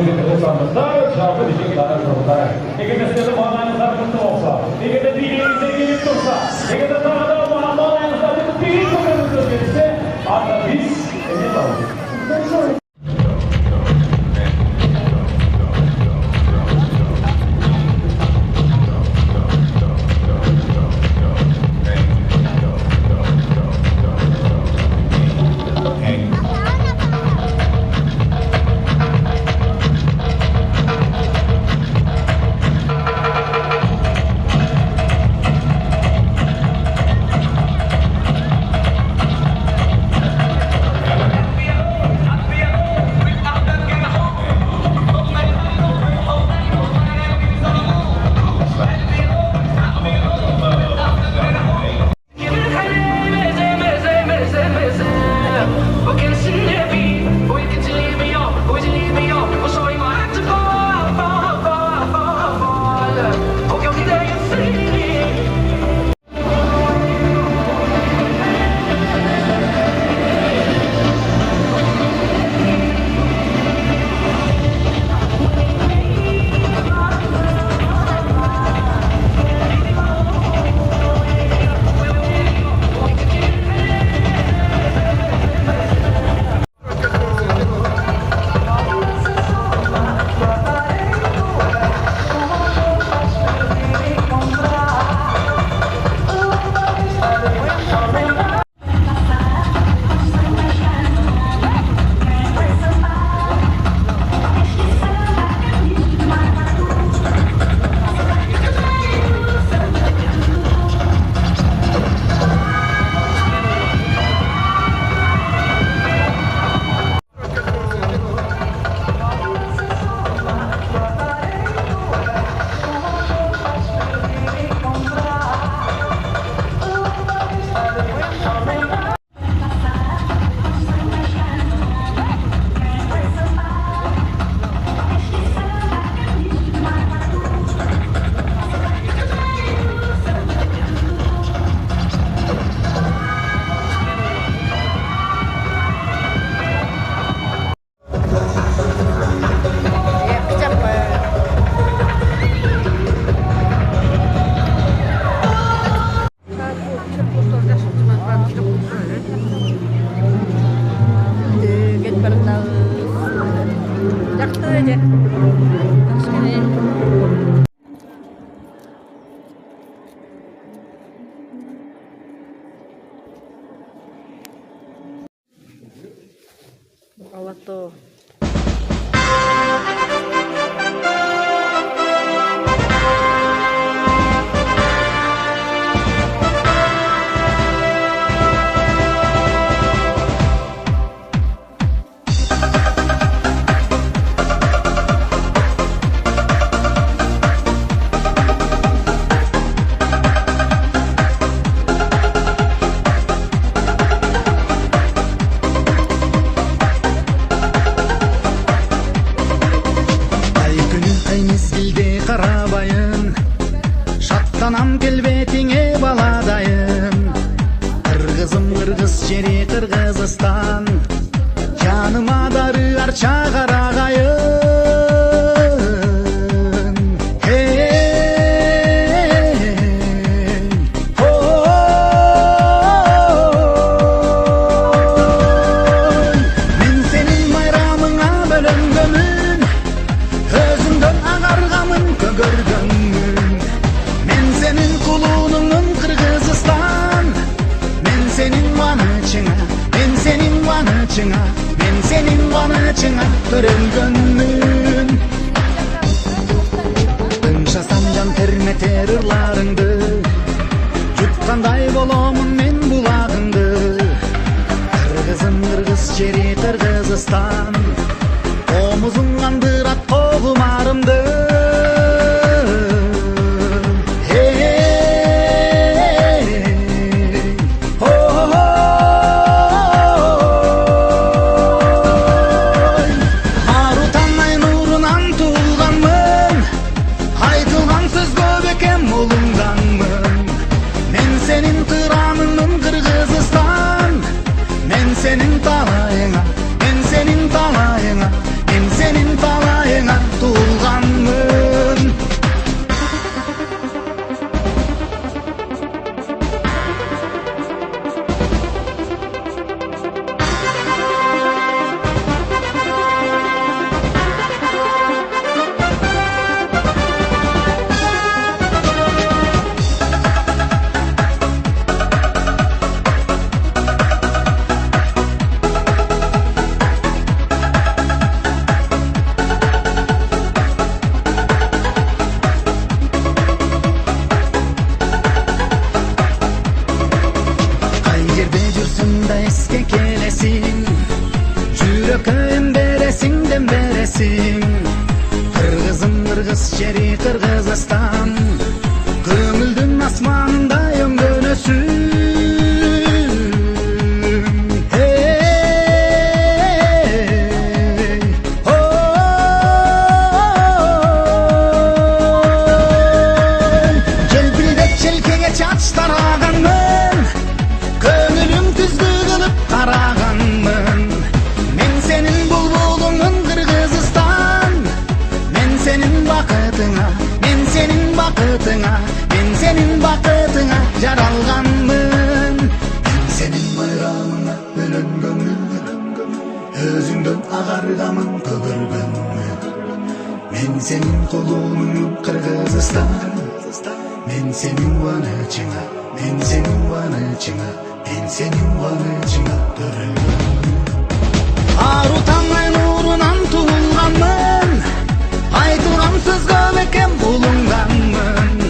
мемлекеттік сандықтар, жалпы дешек дара жолдар. Егерде сіздердің маңайыңыздар күтті болса, егерде билігіңізде келіп тұрса, егерде тағы да маңайыңыздар билік көміріңіз өзгерсе, анда біз емес алып. Ала-Тоо. Шаттанам келбетиңе баладайын, Кыргызым кыргыз жери Кыргызстан, жаныма дары арча карагайын. Мен сенин майрамыңа бөлөнгөнмүн, өзүңдөн агаргамын көгөргөнмүн. Men senin kulunun Kırgızistan, men senin vanıçına, men senin vanıçına, men senin vanıçına törülgönmün. Ыншасам жан терметер ырларыңды, жуткандай боломун мен булагыңды. Кыргызым кыргыз жери Кыргызстан, комузуң андырат когумарымды. Senin talayına, ben senin talayına, ben senin talayına билесиң, кыргызым кыргыз жери Кыргызстан, көңүлдүн асманындай өңгөнөсүң. Чачтарағанмын, көңілім күзгі қылып қарағанмын. Мен сенің бұлбұлыңын Кыргызстан, мен сенің бақытыңа, мен сенің бақытыңа, мен сенің бақытыңа жаралғанмын. Мен сенің байрағыңа бөлөнгөнмүн, өзүңдөн агаргамын көгөргөнмүн. Мен сенің кулуңмун Кыргызстан, мен сенің уанычыңа, мен сенің уанычыңа, мен сенің уанычыңа төрөлгөнмүн. Ару таңай нурунан туылганмын, айтылган сөзгө бекем булунганмын.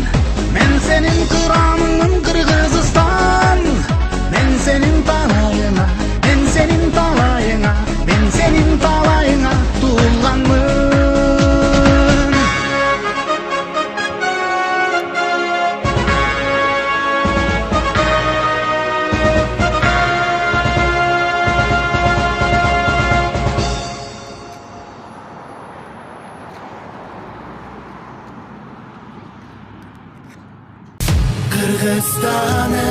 Мен сенің кырамыңмын Кыргызстан, мен сенің талайыңа, мен сенің талайыңа, мен сенің талайыңа туылганмын. Kırgızstan'ı